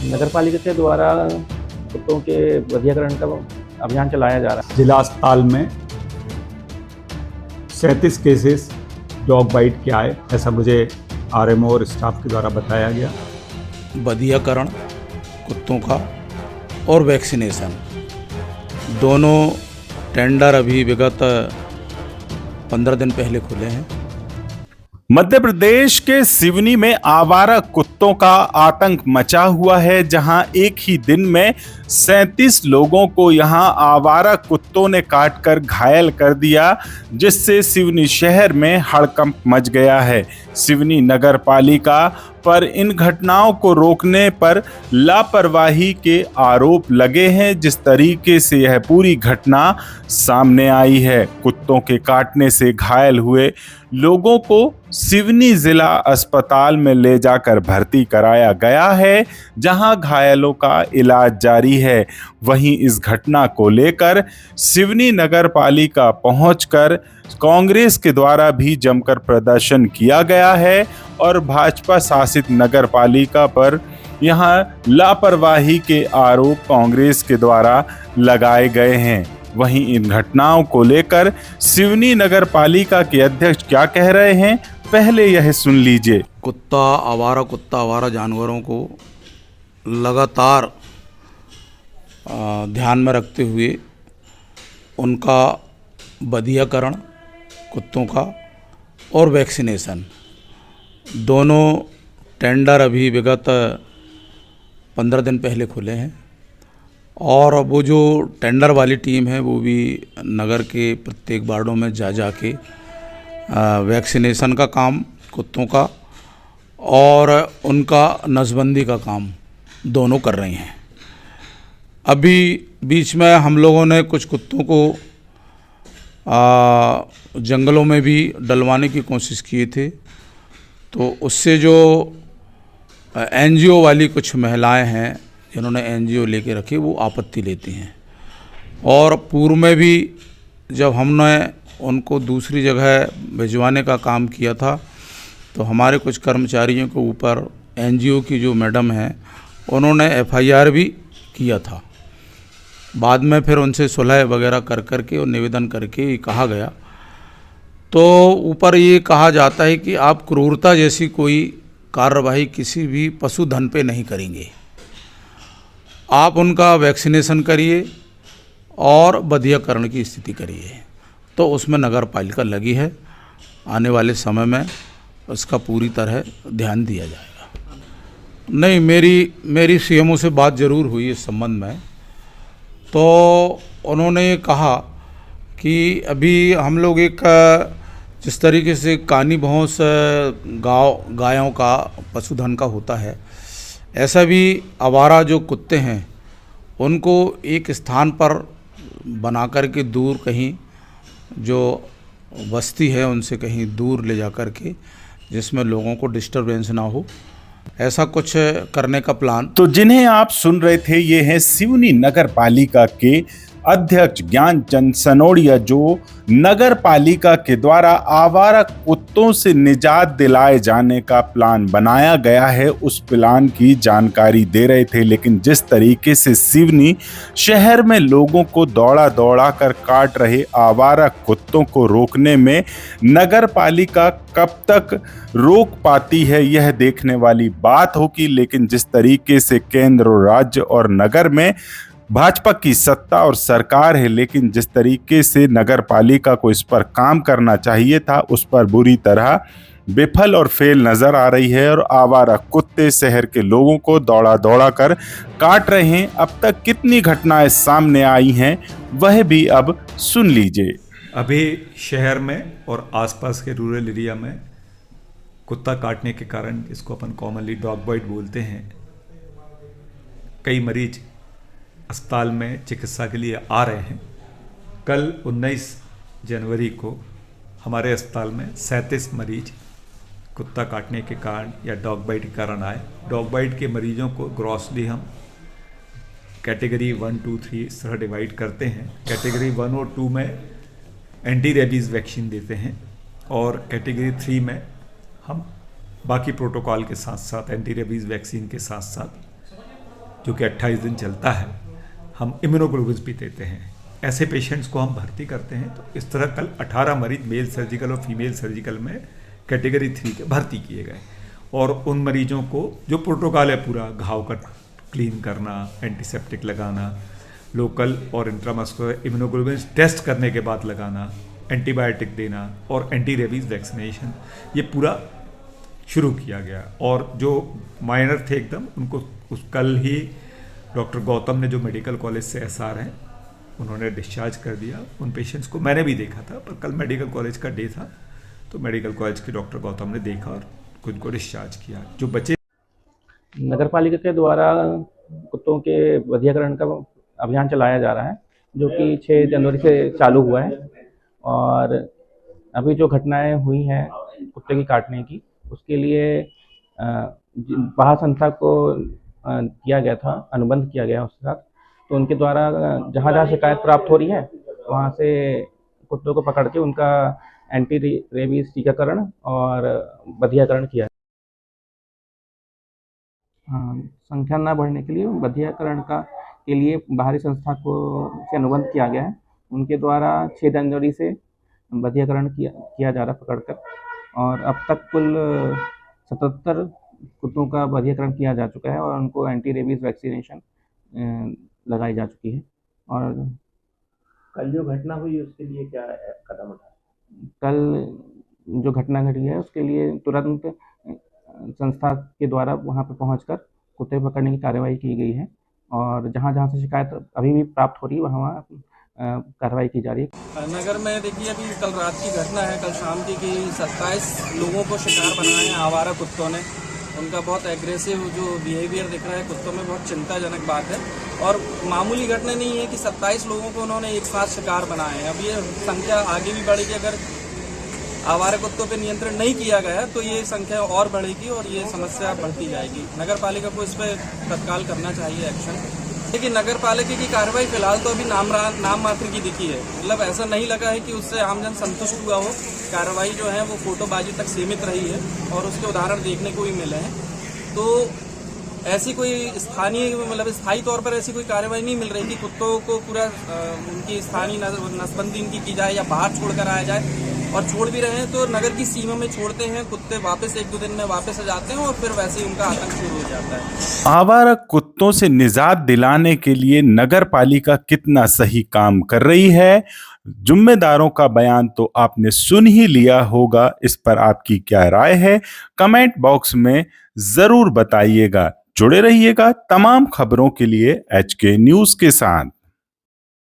नगर पालिका के द्वारा कुत्तों के वर्गीकरण का अभियान चलाया जा रहा है। जिला अस्पताल में 37 केसेस डॉग बाइट के आए, ऐसा मुझे आरएमओ और स्टाफ के द्वारा बताया गया। बधियाकरण कुत्तों का और वैक्सीनेशन दोनों टेंडर अभी विगत 15 दिन पहले खुले हैं। मध्य प्रदेश के सिवनी में आवारा कुत्तों का आतंक मचा हुआ है, जहां एक ही दिन में 37 लोगों को यहां आवारा कुत्तों ने काटकर घायल कर दिया, जिससे सिवनी शहर में हड़कंप मच गया है। सिवनी नगर पालिका पर इन घटनाओं को रोकने पर लापरवाही के आरोप लगे हैं। जिस तरीके से यह पूरी घटना सामने आई है, कुत्तों के काटने से घायल हुए लोगों को सिवनी जिला अस्पताल में ले जाकर भर्ती कराया गया है, जहां घायलों का इलाज जारी है। वहीं इस घटना को लेकर सिवनी नगर पालिका पहुंचकर कांग्रेस के द्वारा भी जमकर प्रदर्शन किया गया है और भाजपा शासित नगर पालिका पर यहां लापरवाही के आरोप कांग्रेस के द्वारा लगाए गए हैं। वहीं इन घटनाओं को लेकर सिवनी नगर पालिका के अध्यक्ष क्या कह रहे हैं, पहले यह सुन लीजिए। कुत्ता आवारा जानवरों को लगातार ध्यान में रखते हुए उनका बधियाकरण कुत्तों का और वैक्सीनेशन दोनों टेंडर अभी विगत 15 दिन पहले खुले हैं और वो जो टेंडर वाली टीम है वो भी नगर के प्रत्येक वार्डों में जा के वैक्सीनेशन का काम कुत्तों का और उनका नसबंदी का काम दोनों कर रही हैं। अभी बीच में हम लोगों ने कुछ कुत्तों को जंगलों में भी डलवाने की कोशिश किए थे, तो उससे जो एनजीओ वाली कुछ महिलाएं हैं जिन्होंने एनजीओ लेके रखी, वो आपत्ति लेती हैं। और पूर्व में भी जब हमने उनको दूसरी जगह भिजवाने का काम किया था, तो हमारे कुछ कर्मचारियों के ऊपर एनजीओ की जो मैडम हैं उन्होंने एफआईआर भी किया था। बाद में फिर उनसे सुलह वगैरह कर के और निवेदन करके कहा गया, तो ऊपर ये कहा जाता है कि आप क्रूरता जैसी कोई कार्रवाई किसी भी पशुधन पे नहीं करेंगे, आप उनका वैक्सीनेशन करिए और बधियाकरण की स्थिति करिए। तो उसमें नगर पालिका लगी है, आने वाले समय में उसका पूरी तरह ध्यान दिया जाएगा। नहीं, मेरी सीएमओ से बात ज़रूर हुई इस संबंध में, तो उन्होंने कहा कि अभी हम लोग एक जिस तरीके से कानी भौंस गायों का पशुधन का होता है, ऐसा भी आवारा जो कुत्ते हैं उनको एक स्थान पर बना कर के दूर कहीं जो बस्ती है उनसे कहीं दूर ले जा कर के, जिसमें लोगों को डिस्टरबेंस ना हो, ऐसा कुछ करने का प्लान। तो जिन्हें आप सुन रहे थे, ये हैं सिवनी नगर पालिका के अध्यक्ष ज्ञानचंद सनोडिया, जो नगर पालिका के द्वारा आवारा कुत्तों से निजात दिलाए जाने का प्लान बनाया गया है, उस प्लान की जानकारी दे रहे थे। लेकिन जिस तरीके से सिवनी शहर में लोगों को दौड़ा दौड़ा कर काट रहे आवारा कुत्तों को रोकने में नगर पालिका कब तक रोक पाती है, यह देखने वाली बात होगी। लेकिन जिस तरीके से केंद्र, राज्य और नगर में भाजपा की सत्ता और सरकार है, लेकिन जिस तरीके से नगर पालिका को इस पर काम करना चाहिए था, उस पर बुरी तरह विफल और फेल नजर आ रही है। और आवारा कुत्ते शहर के लोगों को दौड़ा दौड़ा कर काट रहे हैं। अब तक कितनी घटनाएं सामने आई हैं, वह भी अब सुन लीजिए। अभी शहर में और आसपास के रूरल एरिया में कुत्ता काटने के कारण, इसको अपन कॉमनली डॉग बाइट बोलते हैं, कई मरीज अस्पताल में चिकित्सा के लिए आ रहे हैं। कल 19 जनवरी को हमारे अस्पताल में 37 मरीज कुत्ता काटने के कारण या डॉग बाइट के कारण आए। डॉग बाइट के मरीजों को ग्रॉसली हम कैटेगरी 1, 2, 3 इस तरह डिवाइड करते हैं। कैटेगरी 1 और 2 में एंटी रेबीज़ वैक्सीन देते हैं और कैटेगरी 3 में हम बाकी प्रोटोकॉल के साथ साथ एंटी रेबीज़ वैक्सीन के साथ साथ जो कि 28 दिन चलता है, हम इम्यूनोग्लोबुलिन भी देते हैं। ऐसे पेशेंट्स को हम भर्ती करते हैं। तो इस तरह कल 18 मरीज मेल सर्जिकल और फीमेल सर्जिकल में कैटेगरी 3 के भर्ती किए गए, और उन मरीजों को जो प्रोटोकॉल है पूरा, घाव का क्लीन करना, एंटीसेप्टिक लगाना, लोकल और इंट्रामस्कुलर इम्यूनोग्लोबुलिन टेस्ट करने के बाद लगाना, एंटीबायोटिक देना और एंटी रेबीज वैक्सीनेशन, ये पूरा शुरू किया गया। और जो माइनर थे एकदम, उनको कल ही डॉक्टर गौतम ने, जो मेडिकल कॉलेज से एसआर हैं, उन्होंने डिस्चार्ज कर दिया। उन पेशेंट्स को मैंने भी देखा था, पर कल मेडिकल कॉलेज का डे था, तो मेडिकल कॉलेज के डॉक्टर गौतम ने देखा और खुद को डिस्चार्ज किया। जो बचे नगर पालिका के द्वारा कुत्तों के वधियाकरण का अभियान चलाया जा रहा है, जो कि 6 जनवरी से चालू हुआ है। और अभी जो घटनाएं हुई हैं कुत्ते की काटने की, उसके लिए बाहा संस्था को किया गया था, अनुबंध किया गया उसके साथ। तो उनके द्वारा जहाँ जहाँ शिकायत प्राप्त हो रही है, वहाँ से कुत्तों को पकड़ के उनका एंटी रेबीज टीकाकरण और वधियाकरण किया। संख्या न बढ़ने के लिए वधियाकरण के लिए बाहरी संस्था को से अनुबंध किया गया है। उनके द्वारा 6 जनवरी से वधियाकरण किया जा रहा है पकड़कर, और अब तक कुल 77 कुत्तों का वधियाकरण किया जा चुका है और उनको एंटी रेबीज वैक्सीनेशन लगाई जा चुकी है। और कल जो घटना हुई उसके लिए क्या कदम उठाए? कल जो घटना घटी है उसके लिए तुरंत संस्था के द्वारा वहां पर पहुंचकर कुत्ते पकड़ने की कार्रवाई की गई है, और जहां जहां से शिकायत अभी भी प्राप्त हो रही है वहाँ कार्रवाई की जा रही है। नगर में देखिए, अभी कल रात की घटना है, कल शाम की, कि 27 लोगों को शिकार बनाए हैं आवारा कुत्तों ने। उनका बहुत एग्रेसिव जो बिहेवियर दिख रहा है कुत्तों में, बहुत चिंताजनक बात है। और मामूली घटना नहीं है कि 27 लोगों को उन्होंने एक साथ शिकार बनाए हैं। अब ये संख्या आगे भी बढ़ेगी, अगर आवारा कुत्तों पे नियंत्रण नहीं किया गया तो ये संख्या और बढ़ेगी और ये समस्या बढ़ती जाएगी। नगर पालिका को इस पर तत्काल करना चाहिए एक्शन। लेकिन नगर पालिका की कार्रवाई फिलहाल तो अभी नाम मात्र की दिखी है, मतलब ऐसा नहीं लगा है कि उससे आमजन संतुष्ट हुआ हो। कार्रवाई जो है वो फोटोबाजी तक सीमित रही है और उसके उदाहरण देखने को भी मिले हैं। तो ऐसी कोई स्थानीय, मतलब स्थायी तौर पर ऐसी कोई कार्रवाई नहीं मिल रही कि कुत्तों को पूरा उनकी स्थानीय नसबंदी इनकी की जाए या बाहर छोड़कर आया जाए। और छोड़ भी रहे हैं तो नगर की सीमा में छोड़ते हैं, कुत्ते वापस 1-2 दिन में वापस आ जाते हैं और फिर वैसे ही उनका आतंक शुरू हो जाता है। आवारा कुत्तों से निजात दिलाने के लिए नगर पालिका कितना सही काम कर रही है, जिम्मेदारों का बयान तो आपने सुन ही लिया होगा। इस पर आपकी क्या राय है, कमेंट बॉक्स में जरूर बताइएगा। जुड़े रहिएगा तमाम खबरों के लिए HK न्यूज के साथ।